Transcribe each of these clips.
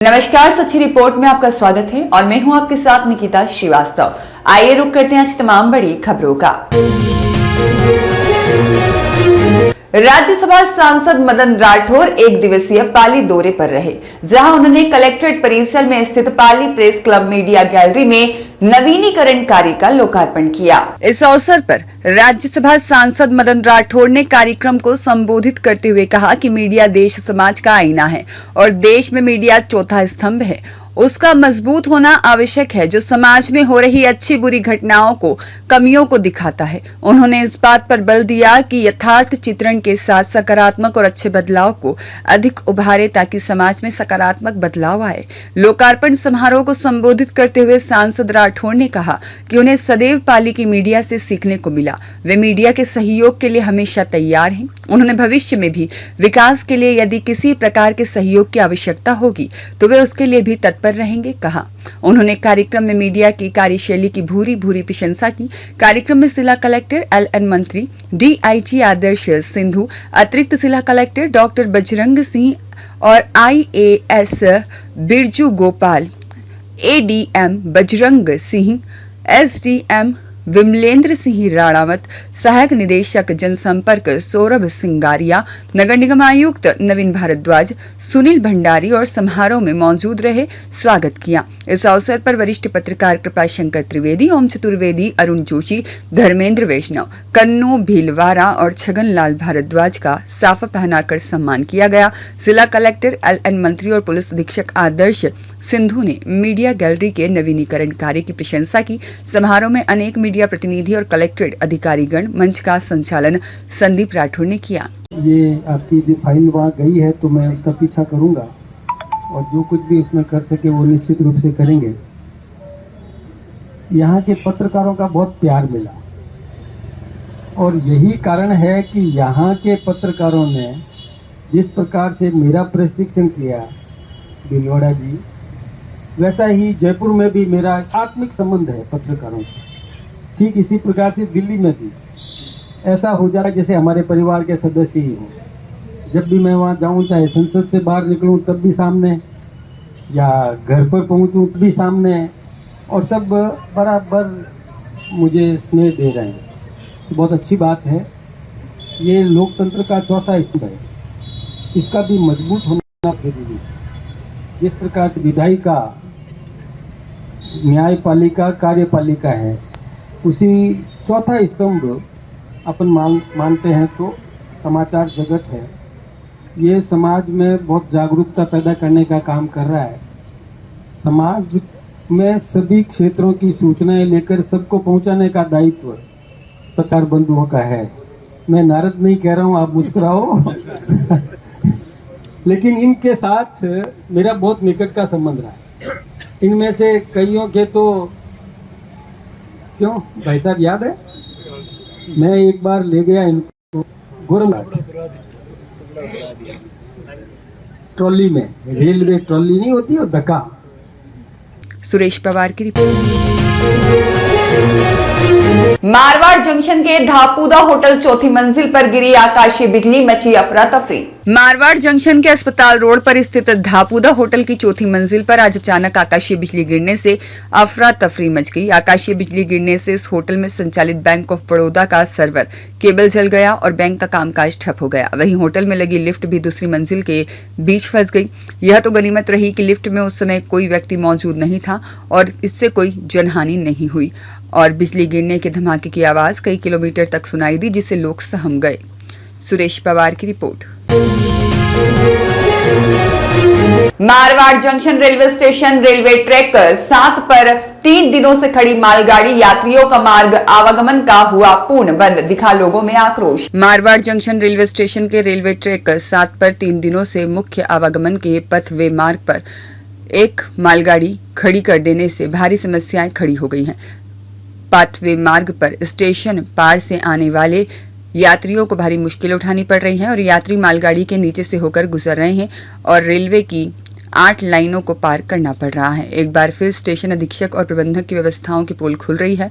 नमस्कार, सच्ची रिपोर्ट में आपका स्वागत है और मैं हूं आपके साथ निकिता श्रीवास्तव। आइए रुक करते हैं आज तमाम बड़ी खबरों का। राज्यसभा सांसद मदन राठौर एक दिवसीय पाली दौरे पर रहे, जहां उन्होंने कलेक्ट्रेट परिसर में स्थित पाली प्रेस क्लब मीडिया गैलरी में नवीनीकरण कार्य का लोकार्पण किया। इस अवसर पर राज्यसभा सांसद मदन राठौर ने कार्यक्रम को संबोधित करते हुए कहा कि मीडिया देश समाज का आईना है और देश में मीडिया चौथा स्तंभ है। उसका मजबूत होना आवश्यक है, जो समाज में हो रही अच्छी बुरी घटनाओं को, कमियों को दिखाता है। उन्होंने इस बात पर बल दिया कि यथार्थ चित्रण के साथ सकारात्मक और अच्छे बदलाव को अधिक उभारे, ताकि समाज में सकारात्मक बदलाव आए। लोकार्पण समारोह को संबोधित करते हुए सांसद राठौर ने कहा कि उन्हें सदैव पाली की मीडिया से सीखने को मिला। वे मीडिया के सहयोग के लिए हमेशा तैयार हैं। उन्होंने भविष्य में भी विकास के लिए यदि किसी प्रकार के सहयोग की आवश्यकता होगी तो वे उसके लिए भी तत्पर रहेंगे, कहा। उन्होंने कार्यक्रम में मीडिया की कार्यशैली की भूरी भूरी प्रशंसा की। कार्यक्रम में जिला कलेक्टर LN मंत्री, DIG आदर्श सिंधु, अतिरिक्त जिला कलेक्टर डॉक्टर बजरंग सिंह और IAS Birju Gopal, ADM Bajrang Singh, SDM Vimalendra Singh Ranawat, सहायक निदेशक जनसंपर्क सौरभ सिंगारिया, नगर निगम आयुक्त नवीन भारद्वाज, सुनील भंडारी और समारोह में मौजूद रहे स्वागत किया। इस अवसर पर वरिष्ठ पत्रकार कृपाशंकर त्रिवेदी, ओम चतुर्वेदी, अरुण जोशी, धर्मेंद्र वैष्णव, कन्नू भीलवाड़ा और छगन लाल भारद्वाज का साफा पहनाकर सम्मान किया गया। जिला कलेक्टर LN मंत्री और पुलिस अधीक्षक आदर्श सिंधु ने मीडिया गैलरी के नवीनीकरण कार्य की प्रशंसा की। समारोह में अनेक मीडिया प्रतिनिधि और कलेक्ट्रेट अधिकारीगण मंच का संचालन संदीप राठौर ने किया। ये आपकी जो फाइल वहाँ गई है तो मैं उसका पीछा करूंगा और जो कुछ भी उसमें कर सके वो निश्चित रूप से करेंगे। यहाँ के पत्रकारों का बहुत प्यार मिला और यही कारण है कि यहाँ के पत्रकारों ने जिस प्रकार से मेरा प्रशिक्षण किया भीलवाड़ा जी, वैसा ही जयपुर में भी मेरा आत्मिक संबंध है पत्रकारों से। ठीक इसी प्रकार से दिल्ली में भी ऐसा हो जाए जैसे हमारे परिवार के सदस्य ही हों। जब भी मैं वहाँ जाऊँ, चाहे संसद से बाहर निकलूँ तब भी सामने, या घर पर पहुँचूँ तब भी सामने, और सब बराबर मुझे स्नेह दे रहे हैं। बहुत अच्छी बात है। ये लोकतंत्र का चौथा स्तंभ है, इसका भी मजबूत होना जरूरी है। जिस प्रकार से विधायिका, न्यायपालिका, कार्यपालिका है, उसी चौथा स्तंभ अपन मानते हैं तो समाचार जगत है। ये समाज में बहुत जागरूकता पैदा करने का काम कर रहा है। समाज में सभी क्षेत्रों की सूचनाएं लेकर सबको पहुंचाने का दायित्व पत्रकार बंधुओं का है। मैं नारद नहीं कह रहा हूं, आप मुस्कुराओ लेकिन इनके साथ मेरा बहुत निकट का संबंध रहा है। इनमें से कईयों के तो, क्यों भाई साहब याद है, मैं एक बार ले गया इनको गोरखनाथ ट्रॉली में, रेलवे ट्रॉली नहीं होती और धक्का। सुरेश पवार की रिपोर्ट। मारवाड़ जंक्शन के धापूदा होटल चौथी मंजिल पर गिरी आकाशीय बिजली, मची अफरा तफरी। मारवाड़ जंक्शन के अस्पताल रोड पर स्थित धापूदा होटल की चौथी मंजिल पर आज अचानक आकाशीय बिजली गिरने से अफरा तफरी मच गई। आकाशीय बिजली गिरने से इस होटल में संचालित बैंक ऑफ बड़ौदा का सर्वर केबल जल गया और बैंक का कामकाज ठप हो गया। वहीं होटल में लगी लिफ्ट भी दूसरी मंजिल के बीच फंस गई। यह तो गनीमत रही कि लिफ्ट में उस समय कोई व्यक्ति मौजूद नहीं था और इससे कोई जनहानि नहीं हुई, और बिजली गिरने के धमाके की आवाज कई किलोमीटर तक सुनाई दी, जिससे लोग सहम गए। सुरेश पवार की report. Marwar junction railway station railway track 7 पर 3 दिनों से खड़ी मालगाड़ी, यात्रियों का मार्ग आवागमन का हुआ पूर्ण बंद, दिखा लोगों में आक्रोश। मारवाड़ जंक्शन रेलवे स्टेशन के रेलवे ट्रैक 7 पर 3 दिनों से मुख्य आवागमन के पथ वे मार्ग पर एक मालगाड़ी खड़ी कर देने से भारी समस्याएं खड़ी हो गई हैं। पाथवे मार्ग पर स्टेशन पार से आने वाले यात्रियों को भारी मुश्किल उठानी पड़ रही है और यात्री मालगाड़ी के नीचे से होकर गुजर रहे हैं और रेलवे की 8 लाइनों को पार करना पड़ रहा है। एक बार फिर स्टेशन अधीक्षक और प्रबंधक की व्यवस्थाओं की पोल खुल रही है।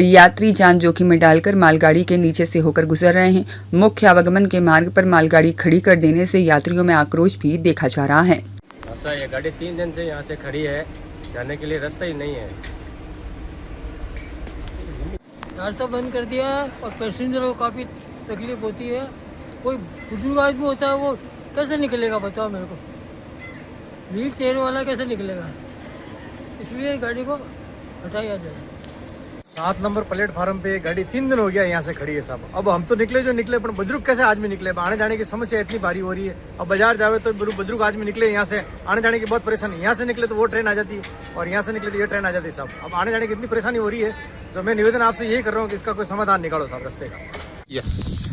यात्री जान जोखिम में डालकर मालगाड़ी के नीचे से होकर गुजर रहे हैं। मुख्य आवागमन के मार्ग पर मालगाड़ी खड़ी कर देने से यात्रियों में आक्रोश भी देखा जा रहा है। ऐसा है, गाड़ी 3 दिन से यहाँ से खड़ी है, जाने के लिए रास्ता ही नहीं है। रास्ता बंद कर दिया है और पैसेंजरों को काफ़ी तकलीफ होती है। कोई बुजुर्ग आदमी होता है वो कैसे निकलेगा बताओ मेरे को, व्हील चेयर वाला कैसे निकलेगा, इसलिए गाड़ी को हटाया जाए। 7 नंबर प्लेटफार्म पे गाड़ी 3 दिन हो गया यहाँ से खड़ी है साहब। अब हम तो निकले जो निकले, पर बुजुर्ग कैसे आदमी निकले? आने जाने की समस्या इतनी भारी हो रही है। अब बाजार जावे तो बुजुर्ग आदमी निकले यहाँ से, आने जाने की बहुत परेशानी। यहाँ से निकले तो वो ट्रेन आ जाती है और यहाँ से निकले तो ये ट्रेन आ जाती है साहब। अब आने जाने की इतनी परेशानी हो रही है, तो मैं निवेदन आपसे यही कर रहा हूँ कि इसका कोई समाधान निकालो साहब रास्ते का। यस,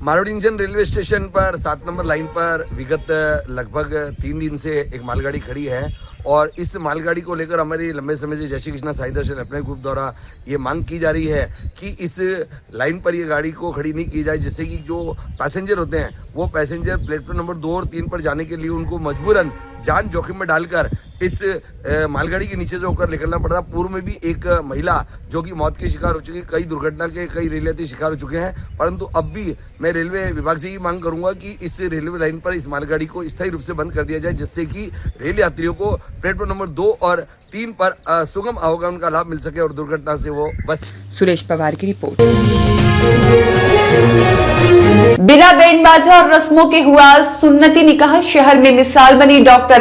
मारोड़ी इंजन रेलवे स्टेशन पर 7 नंबर लाइन पर विगत लगभग 3 दिन से एक मालगाड़ी खड़ी है और इस मालगाड़ी को लेकर हमारी लंबे समय से जय श्री कृष्णा साई दर्शन अपने ग्रुप द्वारा ये मांग की जा रही है कि इस लाइन पर ये गाड़ी को खड़ी नहीं की जाए, जिससे कि जो पैसेंजर होते हैं वो पैसेंजर प्लेटफॉर्म नंबर 2 और 3 पर जाने के लिए उनको मजबूरन जान जोखिम में डालकर इस मालगाड़ी के नीचे से होकर निकलना पड़ता। पूर्व में भी एक महिला जो कि मौत के शिकार हो चुकी है, कई दुर्घटना के कई रेल यात्री शिकार हो चुके हैं, परंतु अब भी मैं रेलवे विभाग से ही मांग करूंगा कि इस रेलवे लाइन पर इस मालगाड़ी को स्थायी रूप से बंद कर दिया जाए, जिससे कि रेल यात्रियों को प्लेटफॉर्म नंबर 2 और 3 पर सुगम आवागमन का लाभ मिल सके और दुर्घटना से वो बच। सुरेश पवार की रिपोर्ट। बिना बैंड बाजा और रस्मों के हुआ सुन्नती निकाह। शहर में मिसाल बनी डॉक्टर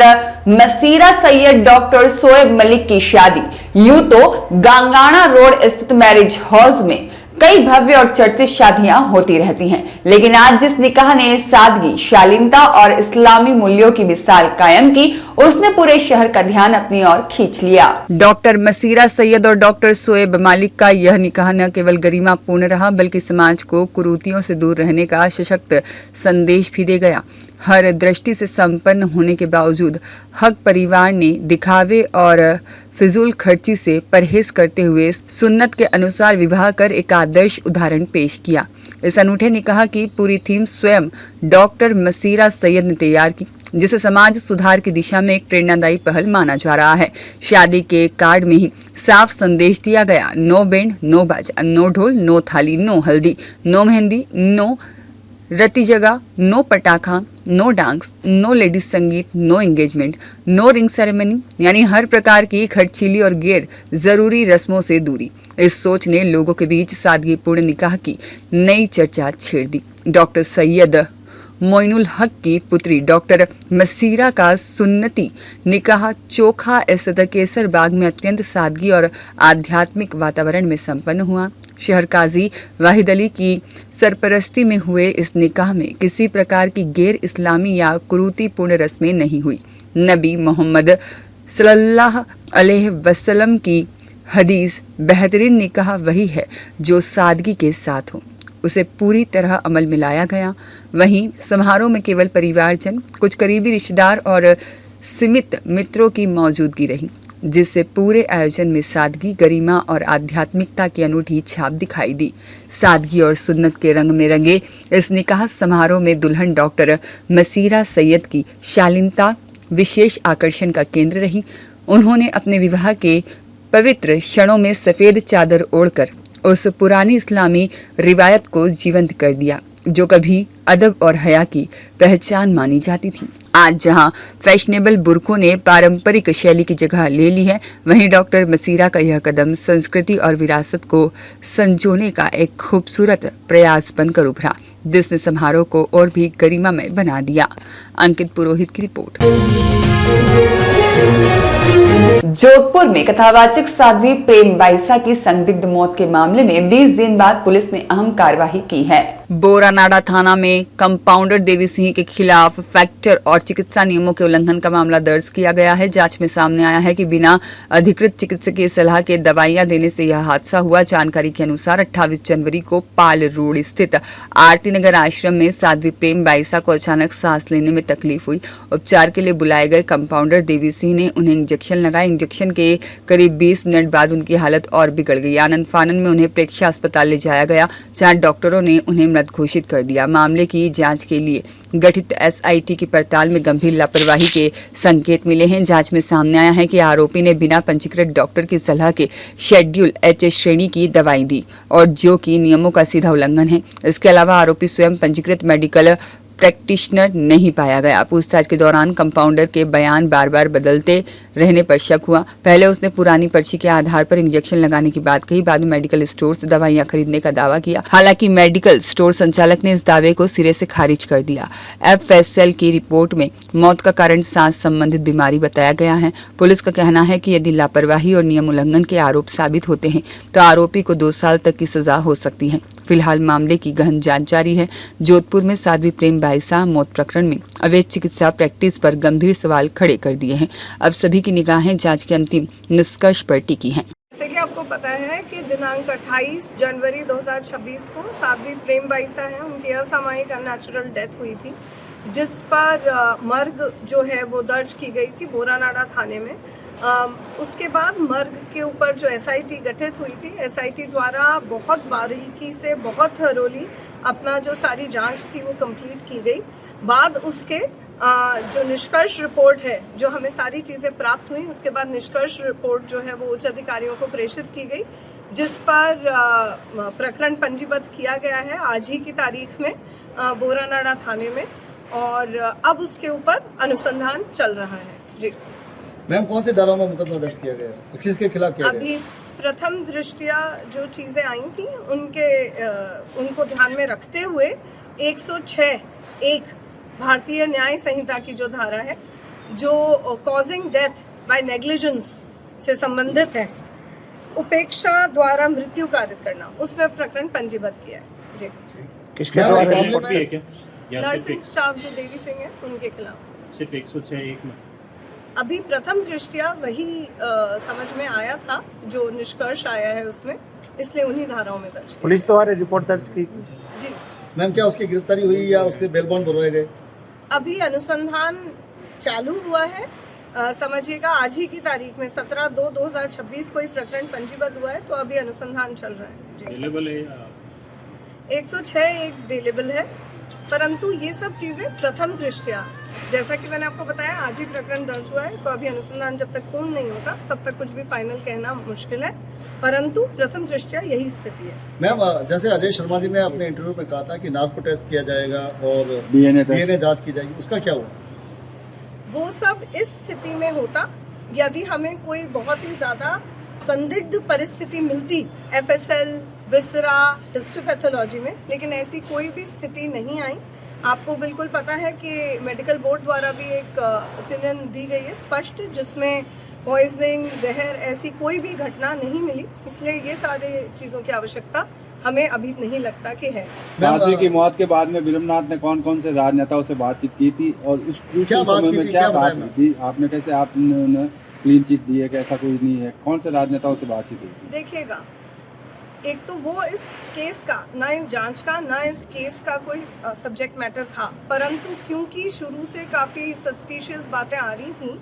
मसीरा सैयद डॉक्टर शोएब मलिक की शादी। यूं तो गांगाना रोड स्थित मैरिज हॉल्स में कई भव्य और चर्चित शादियां होती रहती हैं, लेकिन आज जिस निकाह ने सादगी, शालीनता और इस्लामी मूल्यों की मिसाल कायम की, उसने पूरे शहर का ध्यान अपनी ओर खींच लिया। डॉक्टर मसीरा सैयद और डॉक्टर शोएब मालिक का यह निकाह न केवल गरिमापूर्ण रहा, बल्कि समाज को कुरीतियों से दूर रहने का सशक्त संदेश भी दे गया। हर दृष्टि से संपन्न होने के बावजूद हक परिवार ने दिखावे और फिजूल खर्ची से परहेज करते हुए सुन्नत के अनुसार विवाह कर एक आदर्श उदाहरण पेश किया। इस अनूठे निकाह की पूरी थीम स्वयं डॉक्टर मसीरा सैयद ने तैयार की, जिसे समाज सुधार की दिशा में एक प्रेरणादायी पहल माना जा रहा है। शादी के कार्ड में ही साफ संदेश दिया गया, नो बैंड, नो बाजा, नो ढोल, नो थाली, no haldi, no mehndi, no रति जगह, नो पटाखा, no dance, no ladies sangeet, no engagement, no ring ceremony, यानी हर प्रकार की खर्चीली और गैर जरूरी रस्मों से दूरी। इस सोच ने लोगों के बीच सादगीपूर्ण निकाह की नई चर्चा छेड़ दी। डॉक्टर सैयद मोइनुल हक की पुत्री डॉक्टर मसीरा का सुन्नती निकाह चोखा स्थित केसर बाग में अत्यंत सादगी और आध्यात्मिक वातावरण में संपन्न हुआ। शहर काजी वाहिद अली की सरपरस्ती में हुए इस निकाह में किसी प्रकार की गैर इस्लामी या कुरूतिपूर्ण रस्में नहीं हुई। नबी मोहम्मद सल्लल्लाहु अलैहि वसल्लम की हदीस, बेहतरीन निकाह वही है जो सादगी के साथ हो, उसे पूरी तरह अमल में लाया गया। वहीं समारोह में केवल परिवारजन, कुछ करीबी रिश्तेदार और सीमित मित्रों की मौजूदगी रही, जिससे पूरे आयोजन में सादगी, गरिमा और आध्यात्मिकता की अनूठी छाप दिखाई दी। सादगी और सुन्नत के रंग में रंगे इस निकाह समारोह में दुल्हन डॉक्टर मसीरा सैयद की शालीनता विशेष आकर्षण का केंद्र रही। उन्होंने अपने विवाह के पवित्र क्षणों में सफ़ेद चादर ओढ़कर उस पुरानी इस्लामी रिवायत को जीवंत कर दिया जो कभी अदब और हया की पहचान मानी जाती थी। आज जहां फैशनेबल बुर्कों ने पारंपरिक शैली की जगह ले ली है, वहीं डॉक्टर मसीरा का यह कदम संस्कृति और विरासत को संजोने का एक खूबसूरत प्रयास बनकर उभरा, जिसने समारोह को और भी गरिमामय बना दिया। अंकित पुरोहित की रिपोर्ट। जोधपुर में कथावाचक साध्वी प्रेम बाइसा की संदिग्ध मौत के मामले में 20 दिन बाद पुलिस ने अहम कार्रवाई की है। बोरानाडा थाना में कंपाउंडर देवी सिंह के खिलाफ फैक्टर और चिकित्सा नियमों के उल्लंघन का मामला दर्ज किया गया है। जांच में सामने आया है कि बिना अधिकृत चिकित्सकीय सलाह के दवाइयां देने से यह हादसा हुआ। जानकारी के अनुसार 28 जनवरी को पाल रोड स्थित आरती नगर आश्रम में साध्वी प्रेम बाइसा को अचानक सांस लेने में तकलीफ हुई। उपचार के लिए बुलाए गए कंपाउंडर देवी सिंह ने उन्हें इंजेक्शन लगाए। इंजेक्शन के करीब 20 मिनट बाद उनकी हालत और बिगड़ गई। आनंद फानन में उन्हें प्रेक्षा अस्पताल ले जाया गया, जहां डॉक्टरों ने उन्हें मृत घोषित कर दिया। मामले की जांच के लिए गठित एसआईटी की पड़ताल में गंभीर लापरवाही के संकेत मिले हैं। जांच में सामने आया है कि आरोपी ने बिना पंजीकृत डॉक्टर की सलाह के शेड्यूल एच श्रेणी की दवाई दी और जो कि नियमों का सीधा उल्लंघन है। इसके अलावा आरोपी स्वयं पंजीकृत मेडिकल प्रैक्टिशनर नहीं पाया गया। पूछताछ के दौरान कंपाउंडर के बयान बार बार बदलते रहने पर शक हुआ। पहले उसने पुरानी पर्ची के आधार पर इंजेक्शन लगाने की बात कही, बाद में मेडिकल स्टोर से दवाइयां खरीदने का दावा किया। हालांकि मेडिकल स्टोर संचालक ने इस दावे को सिरे से खारिज कर दिया। एफएसएल की रिपोर्ट में मौत का कारण सांस संबंधित बीमारी बताया गया है। पुलिस का कहना है कि यदि लापरवाही और नियम उल्लंघन के आरोप साबित होते हैं तो आरोपी को 2 साल तक की सजा हो सकती है। फिलहाल मामले की गहन जांच जारी है। जोधपुर में साध्वी प्रेम बाईसा मौत प्रकरण में अवैध चिकित्सा प्रैक्टिस पर गंभीर सवाल खड़े कर दिए हैं। अब सभी की निगाहें जांच के अंतिम निष्कर्ष पर टिकी हैं। जैसे कि आपको पता है कि दिनांक 28 जनवरी 2026 को साध्वी प्रेम बाईसा है, उनकी असामयिक अननेचुरल डेथ हुई थी, जिस पर मर्ग जो है वो दर्ज की गई थी बोरानाड़ा थाने में। उसके बाद मर्ग के ऊपर जो एसआईटी गठित हुई थी, एसआईटी द्वारा बहुत बारीकी से, बहुत थरोली अपना जो सारी जांच थी वो कंप्लीट की गई। बाद उसके जो निष्कर्ष रिपोर्ट है, जो हमें सारी चीज़ें प्राप्त हुई, उसके बाद निष्कर्ष रिपोर्ट जो है वो उच्च अधिकारियों को प्रेषित की गई, जिस पर प्रकरण पंजीबद्ध किया गया है आज ही की तारीख में बोरानाड़ा थाने में, और अब उसके ऊपर अनुसंधान चल रहा है। जी मैम, कौन सी धाराओं में मुकदमा दर्ज किया गया है, किसके खिलाफ किया गया? अभी प्रथम दृष्टिया जो चीज़ें आई थी उनको ध्यान में रखते हुए 106(1) भारतीय न्याय संहिता की जो धारा है, जो कॉजिंग डेथ बाय नेग्लिजेंस से संबंधित है, उपेक्षा द्वारा मृत्यु कारित करना, उसमें प्रकरण पंजीबद्ध किया है। जी किसके द्वारा रिपोर्ट भी है क्या? नर्सिंग स्टाफ जो देवी सिंह है उनके खिलाफ सिर्फ 106(1) में अभी प्रथम दृष्टिया वही समझ में आया था, जो निष्कर्ष आया है उसमें, इसलिए उन्हीं धाराओं में दर्ज। पुलिस द्वारा रिपोर्ट दर्ज की जी मैम, क्या उसकी गिरफ्तारी हुई या उससे बेल बॉन्ड भरवाए गए? अभी अनुसंधान चालू हुआ है। समझिएगा आज ही की तारीख में 17/2/2026 को ही प्रकरण पंजीबद्ध हुआ है, तो अभी अनुसंधान चल रहा है। जी अवेलेबल है या 106(1) अवेलेबल है, परंतु ये सब चीज़ें प्रथम दृष्टिया, जैसा कि मैंने आपको बताया, आज ही प्रकरण दर्ज हुआ है, तो अभी अनुसंधान जब तक पूर्ण नहीं होता तब तक कुछ भी फाइनल कहना मुश्किल है, परंतु प्रथम दृष्टिया यही स्थिति है। मैम, जैसे अजय शर्मा जी ने अपने इंटरव्यू में कहा था कि नार्को टेस्ट किया जाएगा और डीएनए जांच की जाएगी, उसका क्या हुआ? वो सब इस स्थिति में होता यदि हमें कोई बहुत ही ज़्यादा संदिग्ध परिस्थिति मिलती एफएसएल, विसरा, हिस्टोपैथोलॉजी में, लेकिन ऐसी कोई भी स्थिति नहीं आई। आपको बिल्कुल पता है कि मेडिकल बोर्ड द्वारा भी एक ओपिनियन दी गई है स्पष्ट, जिसमें पॉइजनिंग, जहर, ऐसी कोई भी घटना नहीं मिली, इसलिए ये सारी चीज़ों की आवश्यकता हमें अभी नहीं लगता कि है। साध्वी की मौत के बाद में विरमनाथ ने कौन कौन से राजनेताओं से बातचीत की थी और उस क्या बात की थी, क्या बात की थी? आपने कैसे आपने क्लीन चिट दी है कि ऐसा कोई नहीं है? कौन से राजनेताओं से बातचीत हुई थी? देखिएगा, एक तो वो इस केस का, ना इस जांच का, ना इस केस का कोई सब्जेक्ट मैटर था, परंतु क्योंकि शुरू से काफ़ी सस्पिशियस बातें आ रही थी,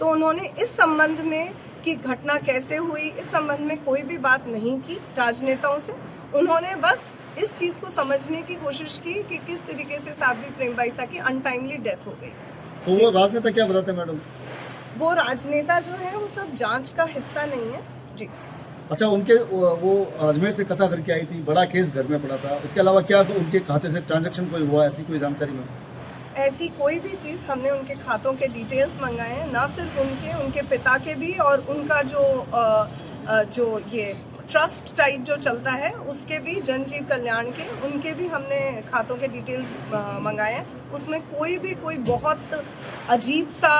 तो उन्होंने इस संबंध में कि घटना कैसे हुई, इस संबंध में कोई भी बात नहीं की राजनेताओं से। उन्होंने बस इस चीज़ को समझने की कोशिश की कि किस तरीके से साध्वी प्रेम बाईसा की अनटाइमली डेथ हो गई। तो वो राजनेता क्या बताते हैं मैडम? वो राजनेता जो है वो सब जांच का हिस्सा नहीं है। जी अच्छा, उनके वो अजमेर से कथा करके आई थी, बड़ा केस घर में पड़ा था, उसके अलावा क्या उनके खाते से ट्रांजैक्शन कोई हुआ, ऐसी कोई जानकारी में? ऐसी कोई भी चीज़ हमने उनके खातों के डिटेल्स मंगाए हैं, ना सिर्फ उनके पिता के भी, और उनका जो ये ट्रस्ट टाइप जो चलता है उसके भी, जनजीव कल्याण के, उनके भी हमने खातों के डिटेल्स मंगाए हैं। उसमें कोई बहुत अजीब सा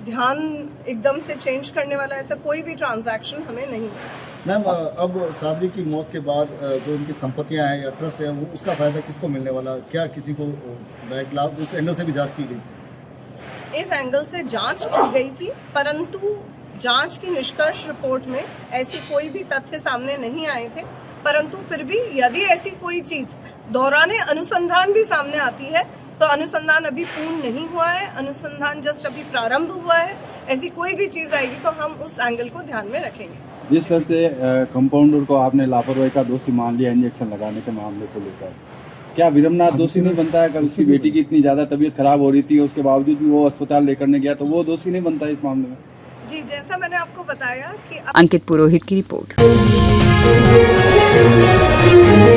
ध्यान एकदम से चेंज करने वाला ऐसा कोई भी ट्रांजैक्शन हमें नहीं मिला। मैम, अब साध्वी की मौत के बाद जो उनकी संपत्तियां हैं या ट्रस्ट है, वो उसका फायदा किसको मिलने वाला? क्या किसी को बैक लाभ, उस एंगल से भी जांच की गई? इस एंगल से जांच की गई थी, परंतु जांच की निष्कर्ष रिपोर्ट में ऐसी कोई भी तथ्य सामने नहीं आए थे, परंतु फिर भी यदि ऐसी कोई चीज़ दौराने अनुसंधान भी सामने आती है, तो अनुसंधान अभी पूर्ण नहीं हुआ है, अनुसंधान जस्ट अभी प्रारंभ हुआ है, ऐसी कोई भी चीज़ आएगी तो हम उस एंगल को ध्यान में रखेंगे। जिस तरह से कंपाउंडर को आपने लापरवाही का दोषी मान लिया इंजेक्शन लगाने के मामले को लेकर, क्या विरमनाथ दोषी नहीं बनता है? अगर उसकी बेटी की इतनी ज़्यादा तबीयत खराब हो रही थी, उसके बावजूद भी वो अस्पताल लेकर नहीं गया, तो वो दोषी नहीं बनता इस मामले में? जी, जैसा मैंने आपको बताया कि अंकित पुरोहित की रिपोर्ट।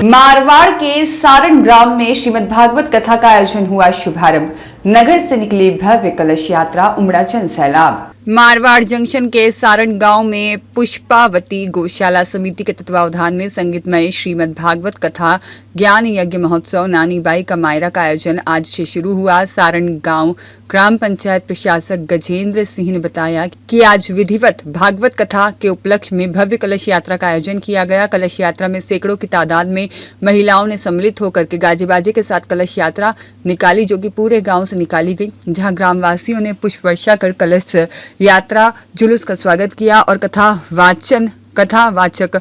मारवाड़ के सारण ग्राम में श्रीमद् भागवत कथा का आयोजन हुआ शुभारंभ। नगर से निकली भव्य कलश यात्रा, उमड़ा जन सैलाब। मारवाड़ जंक्शन के सारण गांव में पुष्पावती गौशाला समिति के तत्वावधान में संगीतमय श्रीमद् भागवत कथा ज्ञान यज्ञ महोत्सव नानी बाई का मायरा का आयोजन आज से शुरू हुआ। सारण गांव ग्राम पंचायत प्रशासक गजेंद्र सिंह ने बताया कि आज विधिवत भागवत कथा के उपलक्ष्य में भव्य कलश यात्रा का आयोजन किया गया। कलश यात्रा में सैकड़ों की तादाद में महिलाओं ने सम्मिलित होकर के गाजे बाजे के साथ कलश यात्रा निकाली, जो कि पूरे गांव से निकाली गई, जहां ग्रामवासियों ने पुष्प वर्षा कर कलश यात्रा जुलूस का स्वागत किया और कथावाचक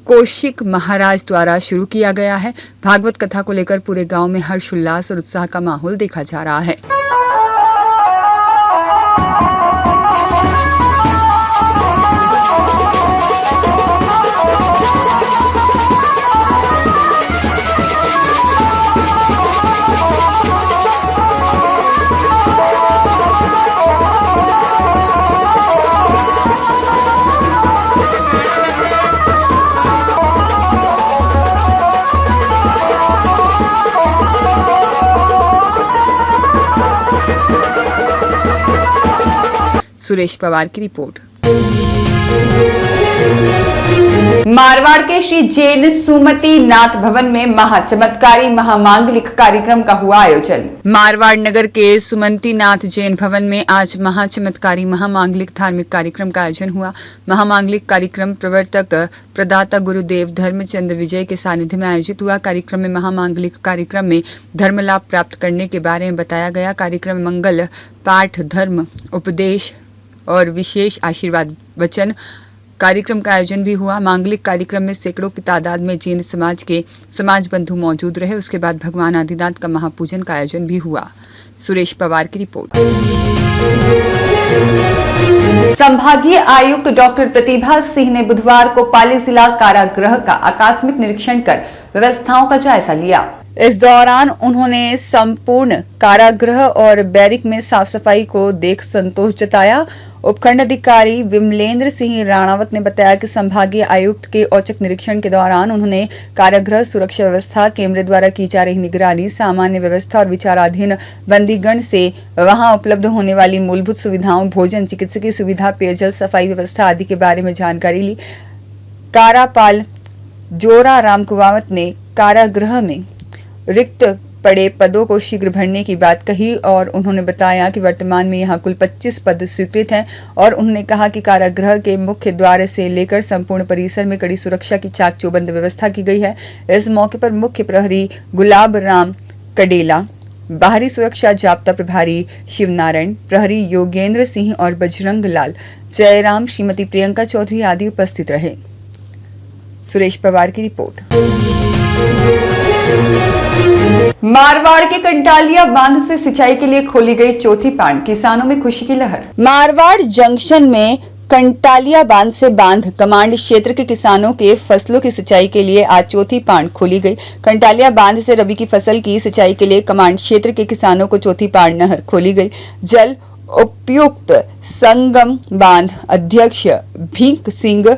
कौशिक महाराज द्वारा शुरू किया गया है। भागवत कथा को लेकर पूरे गांव में हर्षोल्लास और उत्साह का माहौल देखा जा रहा है। सुरेश पवार की रिपोर्ट। मारवाड़ के श्री जैन सुमति नाथ भवन में महाचमत्कारी महामांगलिक कार्यक्रम का हुआ आयोजन। मारवाड़ नगर के सुमति नाथ जैन भवन में आज महाचमत्कारी महामांगलिक धार्मिक कार्यक्रम का आयोजन हुआ। महामांगलिक कार्यक्रम प्रवर्तक प्रदाता गुरुदेव धर्मचंद विजय के सानिध्य में आयोजित हुआ। कार्यक्रम में महामांगलिक कार्यक्रम में धर्म लाभ प्राप्त करने के बारे में बताया गया। कार्यक्रम में मंगल पाठ, धर्म उपदेश और विशेष आशीर्वाद वचन कार्यक्रम का आयोजन भी हुआ। मांगलिक कार्यक्रम में सैकड़ों की तादाद में जैन समाज के समाज बंधु मौजूद रहे। उसके बाद भगवान आदिनाथ का महापूजन का आयोजन भी हुआ। सुरेश पवार की रिपोर्ट। संभागीय आयुक्त डॉक्टर प्रतिभा सिंह ने बुधवार को पाली जिला कारागृह का आकस्मिक निरीक्षण कर व्यवस्थाओं का जायजा लिया। इस दौरान उन्होंने संपूर्ण कारागृह और बैरिक में साफ सफाई को देख संतोष जताया। उपखंड अधिकारी विमलेंद्र सिंह राणावत ने बताया कि संभागीय आयुक्त के औचक निरीक्षण के दौरान उन्होंने कारागृह सुरक्षा व्यवस्था, कैमरे द्वारा की जा रही निगरानी, सामान्य व्यवस्था और विचाराधीन बंदीगण से वहां उपलब्ध होने वाली मूलभूत सुविधाओं, भोजन, चिकित्सकीय सुविधा, पेयजल, सफाई व्यवस्था आदि के बारे में जानकारी ली। कारापाल जोराराम कुवावत ने कारागृह में रिक्त पड़े पदों को शीघ्र भरने की बात कही और उन्होंने बताया कि वर्तमान में यहां कुल 25 पद स्वीकृत हैं और उन्होंने कहा कि कारागृह के मुख्य द्वार से लेकर संपूर्ण परिसर में कड़ी सुरक्षा की चाक चौबंद व्यवस्था की गई है। इस मौके पर मुख्य प्रहरी गुलाब राम कडेला, बाहरी सुरक्षा जाप्ता प्रभारी शिवनारायण, प्रहरी योगेंद्र सिंह और बजरंग लाल, जयराम, श्रीमती प्रियंका चौधरी आदि उपस्थित रहे। सुरेश पवार की रिपोर्ट। मारवाड़ के कंटालिया बांध से सिंचाई के लिए खोली गई चौथी पांड, किसानों में खुशी की लहर। मारवाड़ जंक्शन में कंटालिया बांध से बांध कमांड क्षेत्र के किसानों के फसलों की सिंचाई के लिए आज चौथी पांड खोली गई। कंटालिया बांध से रबी की फसल की सिंचाई के लिए कमांड क्षेत्र के किसानों को चौथी पांड नहर खोली गई। जल उपयुक्त संगम बांध अध्यक्ष भीख सिंह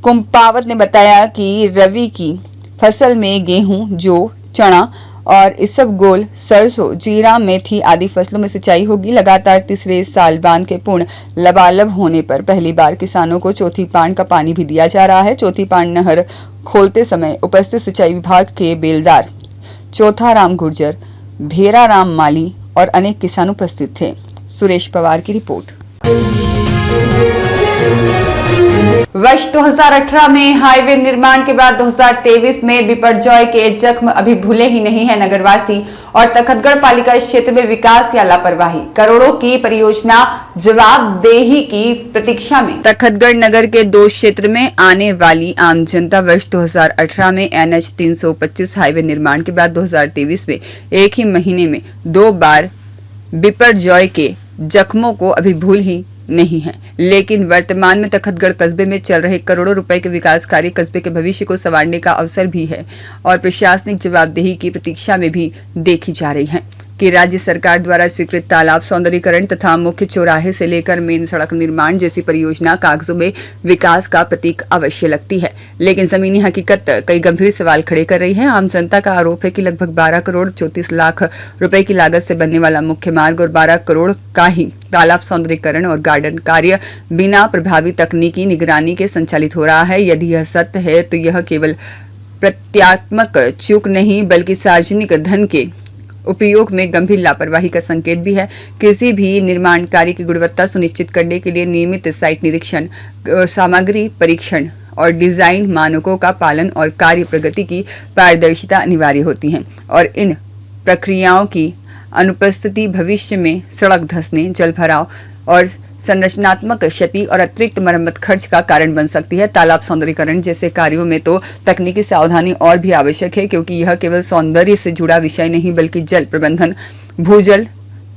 कुंपावत ने बताया कि रबी की फसल में गेहूं, जौ, चना और इसबगोल, सरसों, जीरा, मेथी आदि फसलों में सिंचाई होगी। लगातार तीसरे साल बांध के पूर्ण लबालब होने पर पहली बार किसानों को चौथी पांड का पानी भी दिया जा रहा है। चौथी पांड नहर खोलते समय उपस्थित सिंचाई विभाग के बेलदार चौथाराम गुर्जर, भेराराम माली और अनेक किसान उपस्थित थे। सुरेश पवार की रिपोर्ट। वर्ष 2018 में हाईवे निर्माण के बाद 2023 में बिपरजॉय के जख्म अभी भूले ही नहीं है नगरवासी और तखतगढ़ पालिका क्षेत्र में विकास या लापरवाही। करोड़ों की परियोजना जवाबदेही की प्रतीक्षा में तखतगढ़ नगर के 2 क्षेत्र में आने वाली आम जनता वर्ष 2018 में NH 325 हाईवे निर्माण के बाद 2023 में एक ही महीने में 2 बार बिपरजॉय के जख्मों को अभी भूल ही नहीं है। लेकिन वर्तमान में तखतगढ़ कस्बे में चल रहे करोड़ों रुपए के विकास कार्य कस्बे के भविष्य को संवारने का अवसर भी है और प्रशासनिक जवाबदेही की प्रतीक्षा में भी देखी जा रही है। कि राज्य सरकार द्वारा स्वीकृत तालाब सौंदर्यीकरण तथा मुख्य चौराहे से लेकर मेन सड़क निर्माण जैसी परियोजना कागजों में विकास का प्रतीक अवश्य लगती है, लेकिन जमीनी हकीकत कई गंभीर सवाल खड़े कर रही है। आम जनता का आरोप है कि लगभग 12 करोड़ 34 लाख रुपए की लागत से बनने वाला मुख्य मार्ग और 12 करोड़ का ही तालाब सौंदर्यीकरण और गार्डन कार्य बिना प्रभावी तकनीकी निगरानी के संचालित हो रहा है। यदि यह सत्य है तो यह केवल प्रत्यात्मक चूक नहीं बल्कि सार्वजनिक धन के उपयोग में गंभीर लापरवाही का संकेत भी है। किसी भी निर्माण कार्य की गुणवत्ता सुनिश्चित करने के लिए नियमित साइट निरीक्षण, सामग्री परीक्षण और डिजाइन मानकों का पालन और कार्य प्रगति की पारदर्शिता अनिवार्य होती है और इन प्रक्रियाओं की अनुपस्थिति भविष्य में सड़क धंसने, जलभराव और संरचनात्मक क्षति और अतिरिक्त मरम्मत खर्च का कारण बन सकती है। तालाब सौंदर्यीकरण जैसे कार्यों में तो तकनीकी सावधानी और भी आवश्यक है, क्योंकि यह केवल सौंदर्य से जुड़ा विषय नहीं बल्कि जल प्रबंधन, भूजल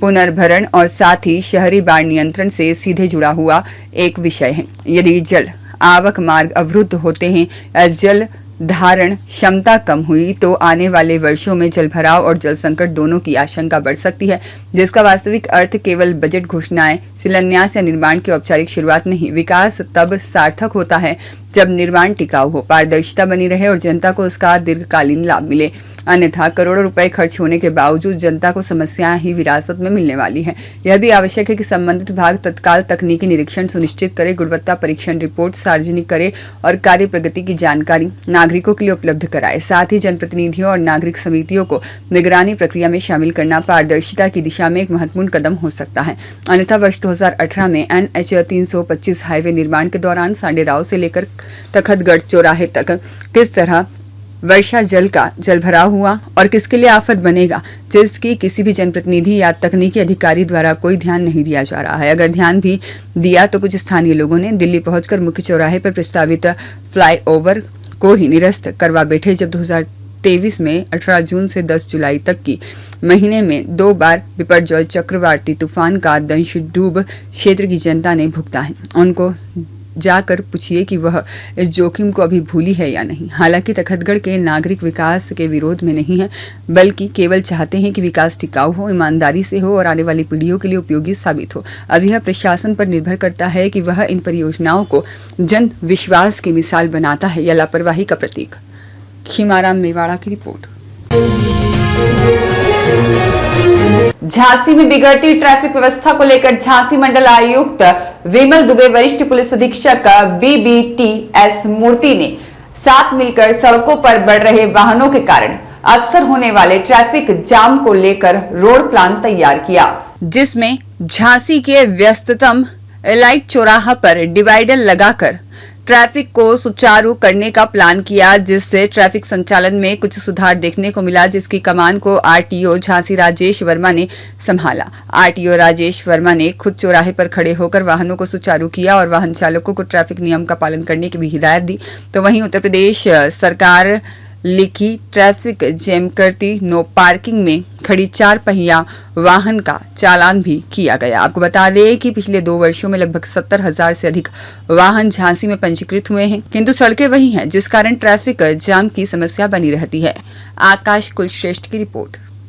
पुनर्भरण और साथ ही शहरी बाढ़ नियंत्रण से सीधे जुड़ा हुआ एक विषय है। यदि जल आवक मार्ग अवरुद्ध होते हैं या जल धारण क्षमता कम हुई तो आने वाले वर्षों में जलभराव और जल संकट दोनों की आशंका बढ़ सकती है, जिसका वास्तविक अर्थ केवल बजट घोषणाएं, शिलान्यास या निर्माण की औपचारिक शुरुआत नहीं। विकास तब सार्थक होता है जब निर्माण टिकाऊ हो, पारदर्शिता बनी रहे और जनता को उसका दीर्घकालीन लाभ मिले। अन्यथा करोड़ों रुपए खर्च होने के बावजूद जनता को समस्याएं ही विरासत में मिलने वाली है। यह भी आवश्यक है कि संबंधित विभाग तत्काल तकनीकी निरीक्षण सुनिश्चित करे, गुणवत्ता परीक्षण रिपोर्ट सार्वजनिक करे और कार्य प्रगति की जानकारी नागरिकों के लिए उपलब्ध कराए। साथ ही जनप्रतिनिधियों और नागरिक समितियों को निगरानी प्रक्रिया में शामिल करना पारदर्शिता की दिशा में एक महत्वपूर्ण कदम हो सकता है। अन्यथा वर्ष 2018 में NH 325 हाईवे निर्माण के दौरान सांडेराव से लेकर तखतगढ़ चौराहे तक किस तरह वर्षा जल का जलभराव हुआ और किसके लिए आफत बनेगा, जिसकी किसी भी जनप्रतिनिधि या तकनीकी अधिकारी द्वारा कोई ध्यान नहीं दिया जा रहा है। अगर ध्यान भी दिया तो कुछ स्थानीय लोगों ने दिल्ली पहुंचकर मुख्य चौराहे पर प्रस्तावित फ्लाईओवर को ही निरस्त करवा बैठे, जब 2023 में 18 जून से 10 जुलाई तक की महीने में 2 बार बिपरजॉय चक्रवाती तूफान का दंशडूब क्षेत्र की जनता ने भुगता है। उनको जाकर पूछिए कि वह इस जोखिम को अभी भूली है या नहीं। हालांकि तखतगढ़ के नागरिक विकास के विरोध में नहीं है, बल्कि केवल चाहते हैं कि विकास टिकाऊ हो, ईमानदारी से हो और आने वाली पीढ़ियों के लिए उपयोगी साबित हो। अब यह प्रशासन पर निर्भर करता है कि वह इन परियोजनाओं को जन विश्वास की मिसाल बनाता है या लापरवाही का प्रतीक। खीमाराम मेवाड़ा की रिपोर्ट। झांसी में बिगड़ती ट्रैफिक व्यवस्था को लेकर झांसी मंडल आयुक्त विमल दुबे, वरिष्ठ पुलिस अधीक्षक BBTS मूर्ति ने साथ मिलकर सड़कों पर बढ़ रहे वाहनों के कारण अक्सर होने वाले ट्रैफिक जाम को लेकर रोड प्लान तैयार किया, जिसमें झांसी के व्यस्ततम एलाइट चौराहा पर डिवाइडर लगाकर ट्रैफिक को सुचारू करने का प्लान किया, जिससे ट्रैफिक संचालन में कुछ सुधार देखने को मिला, जिसकी कमान को RTO झांसी राजेश वर्मा ने संभाला। RTO राजेश वर्मा ने खुद चौराहे पर खड़े होकर वाहनों को सुचारू किया और वाहन चालकों को ट्रैफिक नियम का पालन करने की भी हिदायत दी। तो वहीं उत्तर प्रदेश सरकार लिखी ट्रैफिक जैम करती नो पार्किंग में खड़ी 4 पहिया वाहन का चालान भी किया गया। आपको बता दें कि पिछले 2 वर्षों में लगभग 70,000 से अधिक वाहन झांसी में पंजीकृत हुए हैं, किंतु सड़कें वही हैं, जिस कारण ट्रैफिक जाम की समस्या बनी रहती है। आकाश कुलश्रेष्ठ की रिपोर्ट।